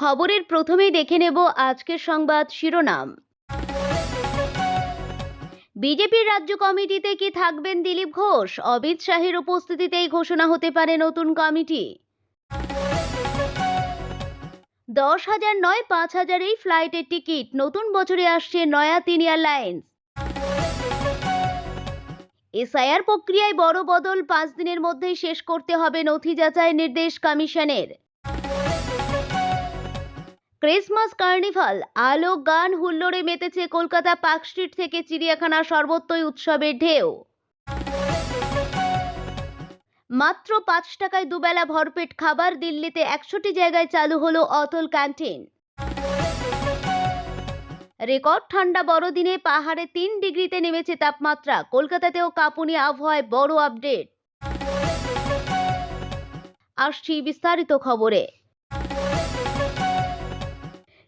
খবরের প্রথমেই দেখে নেব আজকের সংবাদ শিরোনাম। বিজেপির রাজ্য কমিটিতে কি থাকবেন দিলীপ ঘোষ? অমিত শাহের উপস্থিতিতেই ঘোষণা হতে পারে নতুন কমিটি। 10,000 নয় 5,000 এই ফ্লাইটের টিকিট। নতুন বছরে আসছে নয়া 3 এয়ারলাইন্স। এসআইআর প্রক্রিয়ায় বড় বদল, 5 দিনের মধ্যেই শেষ করতে হবে নথি যাচাই, নির্দেশ কমিশনের। ক্রিসমাস কার্নিভাল, আলো গান হুল্লোড়ে মেতেছে কলকাতা। পার্ক স্ট্রিট থেকে চিড়িয়াখানা সর্বত্রই উৎসবের ঢেউ। মাত্র 5 টাকায় দুবেলা ভরপেট খাবার। দিল্লিতে 100টি জায়গায় চালু হলো অতল ক্যান্টিন। রেকর্ড ঠান্ডা বড়দিনে পাহাড়ে 3 ডিগ্রিতে নেমেছে তাপমাত্রা। কলকাতাতেও কাঁপুনি আবহাওয়ায় বড় আপডেট। আসছি বিস্তারিত খবরে।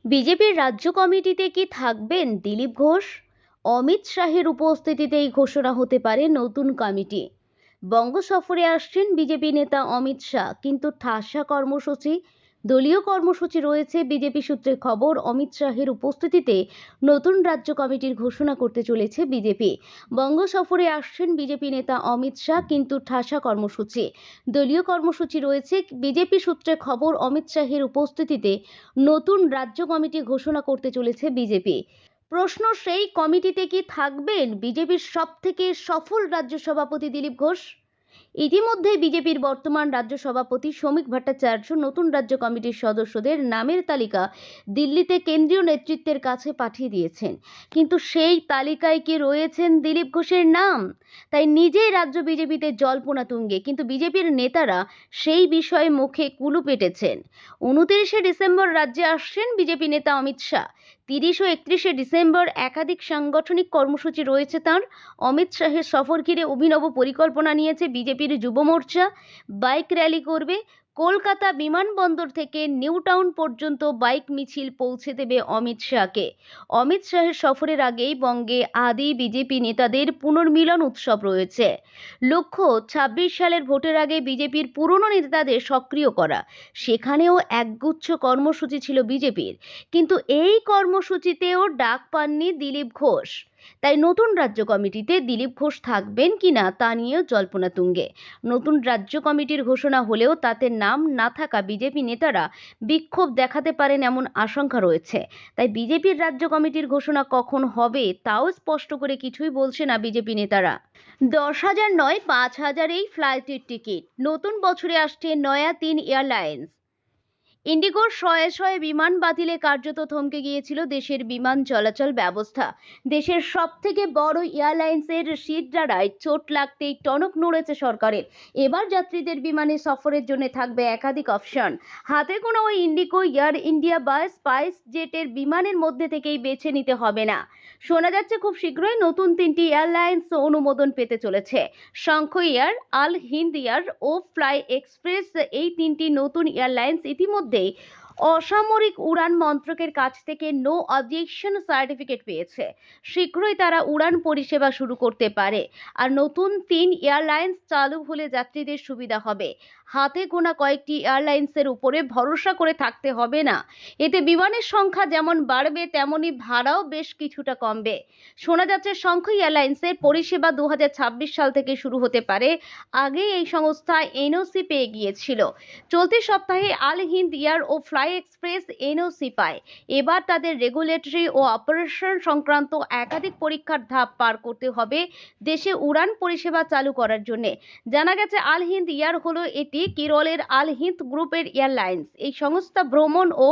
বিজেপির রাজ্য কমিটিতে কি থাকবেন দিলীপ ঘোষ? অমিত শাহের উপস্থিতিতেই ঘোষণা হতে পারে নতুন কমিটি। বঙ্গ সফরে আসছেন বিজেপি নেতা অমিত শাহ, কিন্তু ঠাসা কর্মসূচি, দলীয় কর্মসূচি রয়েছে। বিজেপি সূত্রে খবর, অমিত শাহের উপস্থিতিতে নতুন রাজ্য কমিটির ঘোষণা করতে চলেছে বিজেপি। বঙ্গ সফরে আসছেন বিজেপি নেতা অমিত শাহ, কিন্তু ঠাসা কর্মসূচি, দলীয় কর্মসূচি রয়েছে। বিজেপি সূত্রে খবর, অমিত শাহের উপস্থিতিতে নতুন রাজ্য কমিটি ঘোষণা করতে চলেছে বিজেপি। প্রশ্ন, সেই কমিটিতে কি থাকবেন বিজেপির সবথেকে সফল রাজ্য সভাপতি দিলীপ ঘোষ? ইতিমধ্যে বিজেপির বর্তমান রাজ্য সভাপতি শ্রমিক ভট্টাচার্য নতুন রাজ্য কমিটির সদস্যদের নামের তালিকা দিল্লিতে কেন্দ্রীয় নেতৃত্বের কাছে পাঠিয়ে দিয়েছেন, কিন্তু সেই তালিকায় কি রয়েছেন দিলীপ ঘোষের নাম? তাই নিজেই রাজ্য বিজেপিতে জল্পনা তুঙ্গে, কিন্তু বিজেপির নেতারা সেই বিষয়ে মুখে কুলু পেটেছেন। 29শে ডিসেম্বর রাজ্যে আসছেন বিজেপি নেতা অমিত শাহ। 30 ও 31শে ডিসেম্বর একাধিক সাংগঠনিক কর্মসূচি রয়েছে তাঁর। অমিত শাহের সফর ঘিরে অভিনব পরিকল্পনা নিয়েছে বিজেপির যুব মোর্চা। বাইক র্যালি করবে। কলকাতা বিমানবন্দর থেকে নিউ টাউন পর্যন্ত বাইক মিছিল পৌঁছে দেবে অমিত শাহকে। অমিত শাহের সফরের আগেই বঙ্গে আদি বিজেপি নেতাদের পুনর্মিলন উৎসব রয়েছে। লক্ষ্য 26 সালের ভোটের আগে বিজেপির পুরনো নেতাদের সক্রিয় করা। সেখানেও একগুচ্ছ কর্মসূচি ছিল বিজেপির, কিন্তু এই কর্মসূচিতেও ডাক পাননি দিলীপ ঘোষ। তাই নতুন রাজ্য কমিটিতে দিলীপ ঘোষ থাকবেন কিনা তা নিয়েও জল্পনা তুঙ্গে। নতুন রাজ্য কমিটির ঘোষণা হলেও তাতে নাম না থাকা বিজেপি নেতারা বিক্ষোভ দেখাতে পারেন এমন আশঙ্কা রয়েছে। তাই বিজেপির রাজ্য কমিটির ঘোষণা কখন হবে তাও স্পষ্ট করে কিছুই বলছে না বিজেপি নেতারা। 10,000 নয় 5,000 এই ফ্লাইটের টিকিট। নতুন বছরে আসছে নয়া 3 এয়ারলাইন্স। ইন্ডিগোর শয়ে শয়ে বিমান বাতিলে কার্যত থমকে গিয়েছিল দেশের বিমান চলাচল ব্যবস্থা। দেশের সবথেকে বড় এয়ারলাইন্সের শিরদাঁড়ায় চোট লাগতেই টনক নড়েছে সরকারের। এবার যাত্রীদের বিমানে সফরের জন্য থাকবে একাধিক অপশন। হাতে গোনা ওই ইন্ডিগো, এয়ার ইন্ডিয়া বা স্পাইস জেটের বিমানের মধ্যে থেকেই বেছে নিতে হবে না। শোনা যাচ্ছে খুব শীঘ্রই নতুন 3টি এয়ারলাইন্স অনুমোদন পেতে চলেছে। শঙ্খ এয়ার, আল হিন্দ এয়ার ও ফ্লাই এক্সপ্রেস, এই 3টি নতুন এয়ারলাইন্স ইতিমধ্যে অসামরিক উড়ান মন্ত্রকের কাছ থেকে নো অবজেকশন সার্টিফিকেট পেয়েছে। শীঘ্রই তারা উড়ান পরিষেবা শুরু করতে পারে। আর নতুন 3 এয়ারলাইন্স চালু হলে যাত্রীদের সুবিধা হবে। হাতে গোনা কয়েকটি এয়ারলাইন্সের উপরে ভরসা করে থাকতে হবে না। এতে বিমানের সংখ্যা যেমন বাড়বে, তেমনি ভাড়াও বেশ কিছুটা কমবে। শোনা যাচ্ছে শঙ্খ এয়ারলাইন্সের পরিষেবা 2026 সাল থেকে শুরু হতে পারে। আগে এই সংস্থা এনওসি পেয়ে গিয়েছিল। চলতি সপ্তাহে আল হিন্দ এয়ার ও ফ্লাই এক্সপ্রেস এনওসি পায়। এবার তাদের রেগুলেটরি ও অপারেশন সংক্রান্ত একাধিক পরীক্ষার ধাপ পার করতে হবে দেশে উড়ান পরিষেবা চালু করার জন্য। জানা গেছে আল হিন্দ এয়ার হলো এটি কেরলের আল হিন্দ গ্রুপের এয়ারলাইন্স। এই সংস্থা ভ্রমণ ও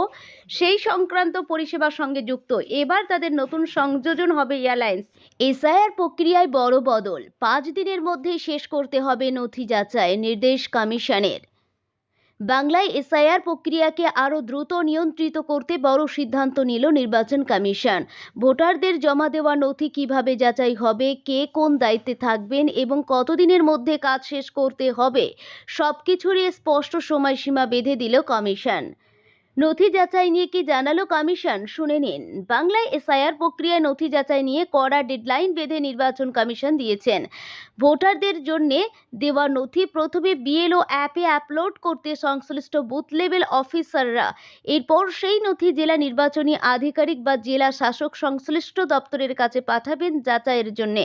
সেই সংক্রান্ত পরিষেবার সঙ্গে যুক্ত। এবার তাদের নতুন সংযোজন হবে এয়ারলাইন্স। এসআইআর প্রক্রিয়ায় বড় বদল, 5 দিনের মধ্যেই শেষ করতে হবে নথি যাচাই, নির্দেশ কমিশনের। বাংলায় এসআইআর প্রক্রিয়াকে আরও দ্রুত নিয়ন্ত্রিত করতে বড় সিদ্ধান্ত নিল নির্বাচন কমিশন। ভোটারদের জমা দেওয়া নথি কিভাবে যাচাই হবে, কে কোন দায়িত্বে থাকবেন এবং কতদিনের মধ্যে কাজ শেষ করতে হবে, সবকিছুরই স্পষ্ট সময়সীমা বেঁধে দিল কমিশন। নথি যাচাই নিয়ে কি জানালো কমিশন, শুনে নিন। বাংলায় এসআইআর প্রক্রিয়ায় নথি যাচাই নিয়ে কড়া ডেডলাইন বেঁধে নির্বাচন কমিশন দিয়েছেন। ভোটারদের জন্য দেওয়া নথি প্রথমে বিএলও অ্যাপে আপলোড করতে সংশ্লিষ্ট বুথ লেভেল অফিসাররা, এরপর সেই নথি জেলা নির্বাচনী আধিকারিক বা জেলা শাসক সংশ্লিষ্ট দপ্তরের কাছে পাঠাবেন যাচাইয়ের জন্য।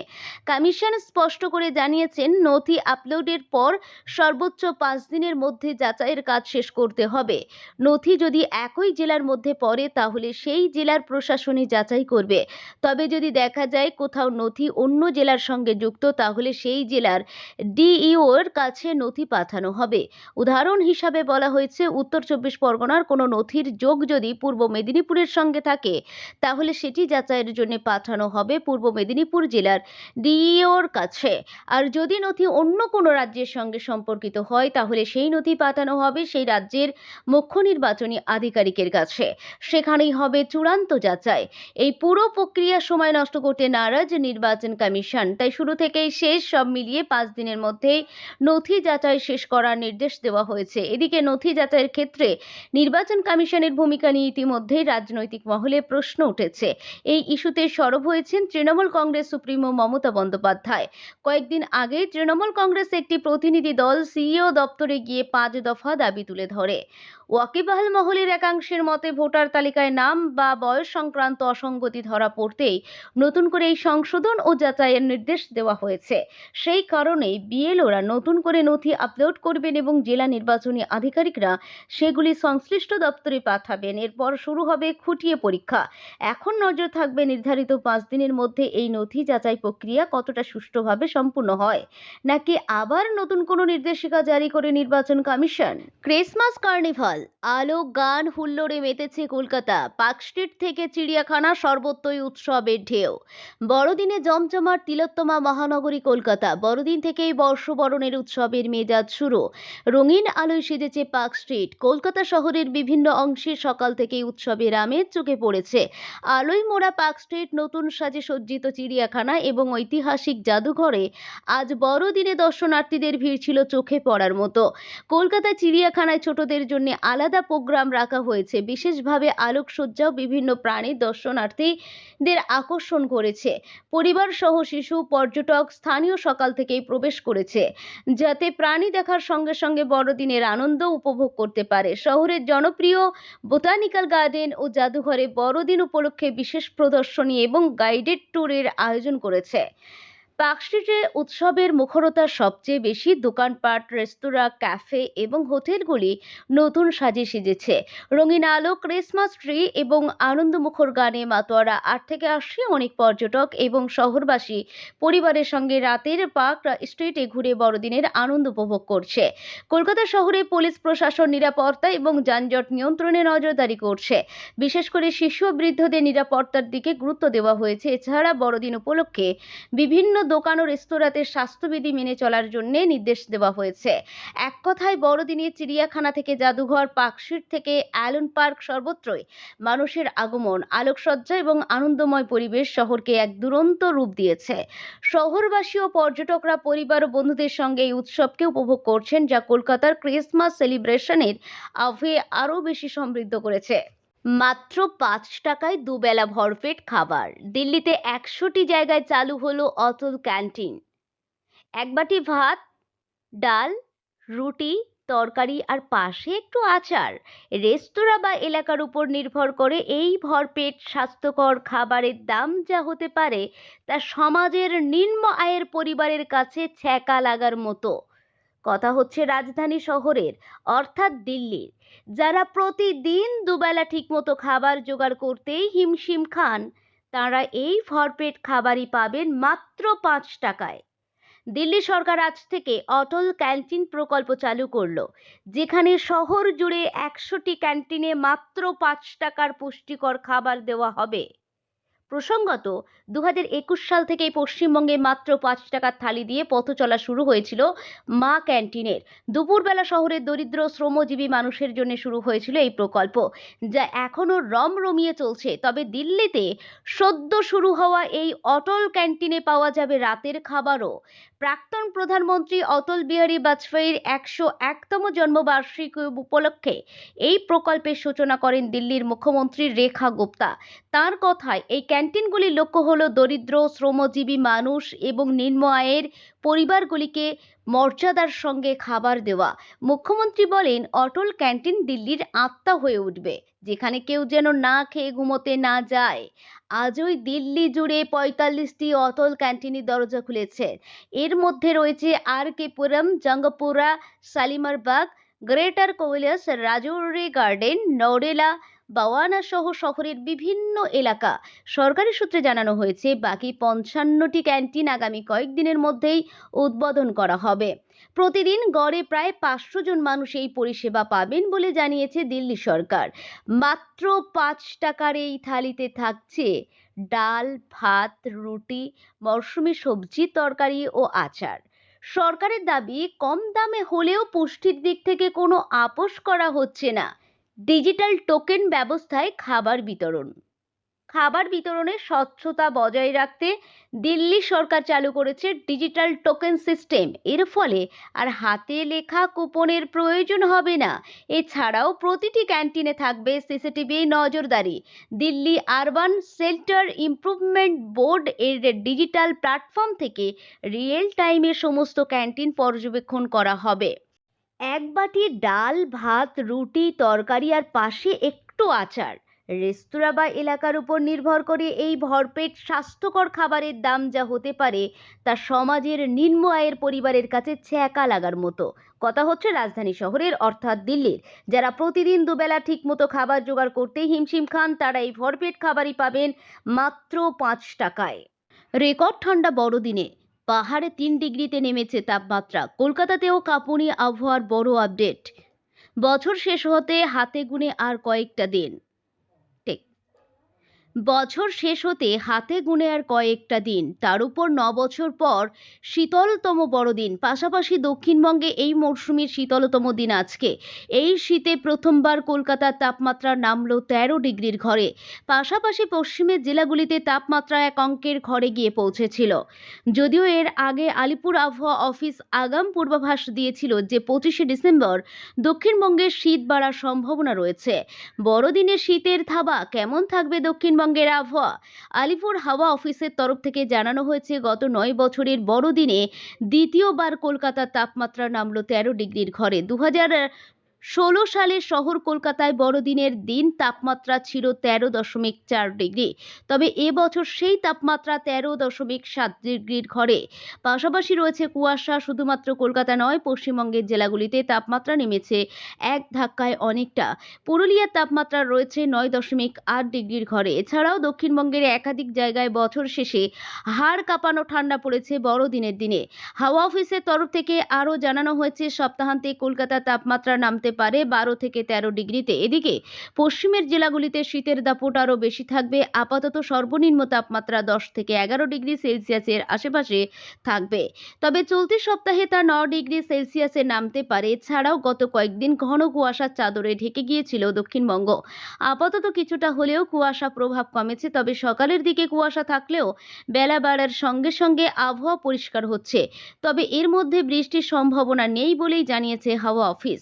কমিশন স্পষ্ট করে জানিয়েছেন, নথি আপলোডের পর সর্বোচ্চ 5 দিনের মধ্যে যাচাইয়ের কাজ শেষ করতে হবে। নথি যদি একই জেলার মধ্যে পড়ে তাহলে সেই জেলার প্রশাসনই যাচাই করবে। তবে যদি দেখা যায় কোথাও নথি অন্য জেলার সঙ্গে যুক্ত, তাহলে সেই জেলার ডিইওর কাছে নথি পাঠানো হবে। উদাহরণ হিসাবে বলা হয়েছে, উত্তর 24 পরগনার কোনো নথির যোগ যদি পূর্ব মেদিনীপুরের সঙ্গে থাকে, তাহলে সেটি যাচাইয়ের জন্য পাঠানো হবে পূর্ব মেদিনীপুর জেলার ডিইওর কাছে। আর যদি নথি অন্য কোনো রাজ্যের সঙ্গে সম্পর্কিত হয়, তাহলে সেই নথি পাঠানো হবে সেই রাজ্যের মুখ্য নির্বাচনী আধিকারিকের কাছে। সেখানেই হবে চূড়ান্ত যাচাই। এই পুরো প্রক্রিয়া সময় নষ্ট করতে নারাজ নির্বাচন কমিশন, তাই শুরু থেকেই শেষ সব মিলিয়ে 5 দিনের মধ্যেই নথি যাচাই শেষ করার নির্দেশ দেওয়া হয়েছে। এদিকে নথি যাচাইয়ের ক্ষেত্রে নির্বাচন কমিশনের ভূমিকা নিয়ে ইতিমধ্যেই রাজনৈতিক মহলে প্রশ্ন উঠেছে। এই ইস্যুতে সরব হয়েছেন তৃণমূল কংগ্রেস সুপ্রিমো মমতা বন্দ্যোপাধ্যায়। কয়েকদিন আগে তৃণমূল কংগ্রেস একটি প্রতিনিধি দল সিইও দপ্তরে গিয়ে 5 দফা দাবি তুলে ধরে। ওয়াকিবহাল মহলের একাংশের মতে, ভোটার তালিকায় নাম বা বয়স সংক্রান্ত অসঙ্গতি ধরা পড়তেই নতুন করে এই সংশোধন ও যাচাইয়ের নির্দেশ দেওয়া হয়েছে। সেই কারণেই বিএলওরা নতুন করে নথি আপলোড করবেন এবং জেলা নির্বাচনী আধিকারিকরা সেগুলি সংশ্লিষ্ট দপ্তরে পাঠাবেন। এরপর শুরু হবে খুঁটিয়ে পরীক্ষা। এখন নজর থাকবে নির্ধারিত 5 দিনের মধ্যে এই নথি যাচাই প্রক্রিয়া কতটা সুষ্ঠুভাবে সম্পূর্ণ হয়, নাকি আবার নতুন কোনো নির্দেশিকা জারি করে নির্বাচন কমিশন। ক্রিসমাস কার্নিভাল, আলো, গান, হুল্লোড়ে মেতেছে কলকাতা। পার্কস্ট্রিট থেকে চিড়িয়াখানা সর্বত্রই উৎসবের ঢেউ। বড়দিনে জমজমাট তিলোত্তমা মহানগরী কলকাতা। বড়দিন থেকেই বর্ষবরণের উৎসবের মেজাজ শুরু। রঙিন আলোয় সেজেছে পার্কস্ট্রিট। কলকাতা শহরের বিভিন্ন অংশে সকাল থেকেই উৎসবের আমেজ চোখে পড়েছে। আলোয় মোড়া পার্কস্ট্রিট, নতুন সাজে সজ্জিত চিড়িয়াখানা এবং ঐতিহাসিক জাদুঘরে আজ বড়দিনে দর্শনার্থীদের ভিড় ছিল চোখে পড়ার মতো। কলকাতা চিড়িয়াখানায় ছোটদের জন্য আলাদা প্রোগ্রাম রাখা হয়েছে। বিশেষভাবে আলোকসজ্জা ও বিভিন্ন প্রাণী দর্শনার্থীদের আকর্ষণ করেছে। পরিবার সহ শিশু, পর্যটক, স্থানীয় সকাল থেকেই প্রবেশ করেছে, যাতে প্রাণী দেখার সঙ্গে সঙ্গে বড়দিনের আনন্দ উপভোগ করতে পারে। শহরের জনপ্রিয় বোটানিক্যাল গার্ডেন ও জাদুঘরে বড়দিন উপলক্ষে বিশেষ প্রদর্শনী এবং গাইডেড ট্যুরের আয়োজন করেছে। পার্কস্ট্রিটে উৎসবের মুখরতা সবচেয়ে বেশি। দোকানপাট, রেস্তোরাঁ, ক্যাফে এবং হোটেলগুলি নতুন সাজে সেজেছে। রঙিন আলো, ক্রিসমাস ট্রি এবং আনন্দমুখর গানে মাতোয়ারা। 8 থেকে 80 অনেক পর্যটক এবং শহরবাসী পরিবারের সঙ্গে রাতের পার্ক স্ট্রিটে ঘুরে বড়দিনের আনন্দ উপভোগ করছে। কলকাতা শহরে পুলিশ প্রশাসন নিরাপত্তা এবং যানজট নিয়ন্ত্রণে নজরদারি করছে। বিশেষ করে শিশু ও বৃদ্ধদের নিরাপত্তার দিকে গুরুত্ব দেওয়া হয়েছে। এছাড়া বড়দিন উপলক্ষে বিভিন্ন দোকান ও রেস্তোরাঁতে স্বাস্থ্যবিধি মেনে চলার জন্য নির্দেশ দেওয়া হয়েছে। এক কথায় বড়দিনে চিড়িয়াখানা থেকে জাদুঘর, পার্কস্ট্রিট থেকে অ্যালন পার্ক সর্বত্রই মানুষের আগমন, আলোকসজ্জা এবং আনন্দময় পরিবেশ শহরকে এক দুরন্ত রূপ দিয়েছে। শহরবাসী ও পর্যটকরা পরিবার ও বন্ধুদের সঙ্গে এই উৎসবকে উপভোগ করছেন, যা কলকাতার ক্রিসমাস সেলিব্রেশনের আবহে আরও বেশি সমৃদ্ধ করেছে। মাত্র 5 টাকায় দুবেলা ভরপেট খাবার। দিল্লিতে 100টি জায়গায় চালু হলো অটল ক্যান্টিন। এক বাটি ভাত, ডাল, রুটি, তরকারি আর পাশে একটু আচার। রেস্তোরাঁ বা এলাকার উপর নির্ভর করে এই ভরপেট স্বাস্থ্যকর খাবারের দাম যা হতে পারে, তা সমাজের নিম্ন আয়ের পরিবারের কাছে ছ্যাঁকা লাগার মতো। কথা হচ্ছে রাজধানী শহরের, অর্থাৎ দিল্লির, যারা প্রতিদিন দুবেলা ঠিকমতো খাবার জোগাড় করতেই হিমশিম খান, তারা এই ভরপেট খাবারই পাবেন মাত্র 5 টাকায়। দিল্লি সরকার আজ থেকে অটল ক্যান্টিন প্রকল্প চালু করলো, যেখানে শহর জুড়ে 100টি ক্যান্টিনে মাত্র 5 টাকার পুষ্টিকর খাবার দেওয়া হবে। প্রসঙ্গত 2021 সাল থেকেই পশ্চিমবঙ্গে মাত্র 5 টাকার থালি দিয়ে পথ চলা শুরু হয়েছিল মা ক্যান্টিনের। দুপুরবেলা শহরের দরিদ্র শ্রমজীবী মানুষের জন্য শুরু হয়েছিল এই প্রকল্প, যা এখনো রমরমিয়ে চলছে। তবে দিল্লিতে সদ্য শুরু হওয়া এই অটল ক্যান্টিনে পাওয়া যাবে রাতের খাবারও। প্রাক্তন প্রধানমন্ত্রী অটল বিহারী বাজপেয়ীর 101তম জন্মবার্ষিকী উপলক্ষে এই প্রকল্পের সূচনা করেন দিল্লির মুখ্যমন্ত্রী রেখা গুপ্তা। তার কথায় এই ক্যান্টিনগুলির লক্ষ্য হলো দরিদ্র শ্রমজীবী মানুষ এবং নিম্ন আয়ের পরিবারগুলিকে মর্যাদার সঙ্গে খাবার দেওয়া। মুখ্যমন্ত্রী বলেন, অটল ক্যান্টিন দিল্লির আত্মা হয়ে উঠবে, যেখানে কেউ যেন না খেয়ে ঘুমোতে না যায়। আজই দিল্লি জুড়ে 45টি অটল ক্যান্টিনের দরজা খুলেছে। এর মধ্যে রয়েছে আর.কে. পুরম, জঙ্গপুরা, শালিমার বাগ, গ্রেটার কৈলাস, রাজৌরি গার্ডেন, নরেলা, বাওয়ানা সহ শহরের বিভিন্ন এলাকা। সরকারি সূত্রে জানানো হয়েছে, বাকি 55টি ক্যান্টিন আগামী কয়েকদিনের মধ্যেই উদ্বোধন করা হবে। প্রতিদিন গড়ে প্রায় 500 জন মানুষ এই পরিষেবা পাবেন বলে জানিয়েছে দিল্লি সরকার। মাত্র 5 টাকার এই থালিতে থাকছে ডাল, ভাত, রুটি, মরশুমি সবজি, তরকারি ও আচার। সরকারের দাবি, কম দামে হলেও পুষ্টির দিক থেকে কোনো আপোস করা হচ্ছে না। ডিজিটাল টোকেন ব্যবস্থায় খাবার বিতরণে স্বচ্ছতা বজায় রাখতে দিল্লি সরকার চালু করেছে ডিজিটাল টোকেন সিস্টেম। এর ফলে আর হাতে লেখা কুপনের প্রয়োজন হবে না। এছাড়াও প্রতিটি ক্যান্টিনে থাকবে সিসিটিভি নজরদারি। Delhi urban shelter improvement board এর ডিজিটাল প্ল্যাটফর্ম থেকে রিয়েল টাইমে সমস্ত ক্যান্টিন পর্যবেক্ষণ করা হবে। এক বাটি ডাল, ভাত, রুটি, তরকারি আর পাশে একটু আচার। রেস্তোরাঁ বা এলাকার উপর নির্ভর করে এই ভরপেট স্বাস্থ্যকর খাবারের দাম যা হতে পারে, তা সমাজের নিম্ন আয়ের পরিবারের কাছে ছ্যাঁকা লাগার মতো। কথা হচ্ছে রাজধানী শহরের অর্থাৎ দিল্লির, যারা প্রতিদিন দুবেলা ঠিকমতো খাবার জোগাড় করতেই হিমশিম খান, তারা এই ভরপেট খাবারই পাবেন মাত্র 5 টাকায়। রেকর্ড ঠান্ডা বড়দিনে পাহাড়ে 3 ডিগ্রিতে নেমেছে তাপমাত্রা। কলকাতাতেও কাঁপুনি আবহাওয়ার বড় আপডেট। বছর শেষ হতে হাতে গুনে আর কয়েকটা দিন। তার উপর 9 বছর পর শীতলতম বড়দিন। পাশাপাশি দক্ষিণবঙ্গে এই মরশুমের শীতলতম দিন আজকে। এই শীতে প্রথমবার কলকাতার তাপমাত্রা নামল 13 ডিগ্রির ঘরে। পাশাপাশি পশ্চিমের জেলাগুলিতে তাপমাত্রা এক অঙ্কের ঘরে গিয়ে পৌঁছেছিল। যদিও এর আগে আলিপুর আবহাওয়া অফিস আগাম পূর্বাভাস দিয়েছিল যে 25শে ডিসেম্বর দক্ষিণবঙ্গে শীত বাড়ার সম্ভাবনা রয়েছে। বড়দিনে শীতের থাবা কেমন থাকবে দক্ষিণবঙ্গের আবহাওয়া? আলিপুর হাওয়া অফিসের তরফ থেকে জানানো হয়েছে, গত 9 বছরের বড়দিনে দ্বিতীয়বার কলকাতার তাপমাত্রা নামল 13 ডিগ্রির ঘরে। 2016 সালে শহর কলকাতায় বড়দিনের দিন তাপমাত্রা ছিল 13.4 ডিগ্রি। তবে এবছর সেই তাপমাত্রা 13.7 ডিগ্রির ঘরে। পাশাপাশি রয়েছে কুয়াশা। শুধুমাত্র কলকাতা নয়, পশ্চিমবঙ্গের জেলাগুলিতে তাপমাত্রা নেমেছে এক ধাক্কায় অনেকটা। পুরুলিয়ার তাপমাত্রা রয়েছে 9.8 ডিগ্রির ঘরে। এছাড়াও দক্ষিণবঙ্গের একাধিক জায়গায় বছর শেষে হাড় কাঁপানো ঠান্ডা পড়েছে বড়দিনের দিনে। হাওয়া অফিসের তরফ থেকে আরও জানানো হয়েছে, সপ্তাহান্তে কলকাতার তাপমাত্রা নামতে পারে 12 থেকে 13 ডিগ্রিতে। এদিকে পশ্চিমের জেলাগুলিতে শীতের দাপট আরও বেশি থাকবে। আপাতত সর্বনিম্ন তাপমাত্রা 10 থেকে 11 ডিগ্রি সেলসিয়াসের আশেপাশে থাকবে। তবে চলতি সপ্তাহে তা 9 ডিগ্রি সেলসিয়াসে নামতে পারে। এছাড়াও গত কয়েকদিন ঘন কুয়াশার চাদরে ঢেকে গিয়েছিল দক্ষিণবঙ্গ। আপাতত কিছুটা হলেও কুয়াশা প্রভাব কমেছে। তবে সকালের দিকে কুয়াশা থাকলেও বেলা বাড়ার সঙ্গে সঙ্গে আবহাওয়া পরিষ্কার হচ্ছে। তবে এর মধ্যে বৃষ্টির সম্ভাবনা নেই বলেই জানিয়েছে হাওয়া অফিস।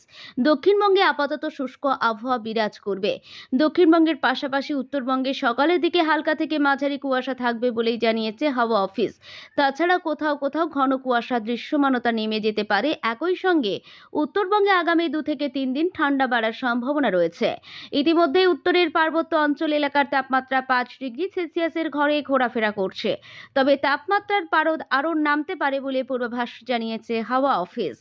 দক্ষিণবঙ্গে আপাতত শুষ্ক আবহাওয়া বিরাজ করবে। দক্ষিণবঙ্গের পাশাপাশি উত্তরবঙ্গে সকালের দিকে হালকা থেকে মাঝারি কুয়াশা থাকবে বলেই জানিয়েছে হাওয়া অফিস। তাছাড়া কোথাও কোথাও ঘন কুয়াশা দৃশ্যমানতা নেমে যেতে পারে। একই সঙ্গে উত্তরবঙ্গে আগামী 2 থেকে 3 দিন ঠান্ডা বাড়ার সম্ভাবনা রয়েছে। ইতিমধ্যে উত্তরের পার্বত্য অঞ্চল এলাকার তাপমাত্রা 5 ডিগ্রি সেলসিয়াসের ঘরে ঘোরাফেরা করছে। তবে তাপমাত্রার পারদ আরও নামতে পারে বলে পূর্বাভাস জানিয়েছে হাওয়া অফিস।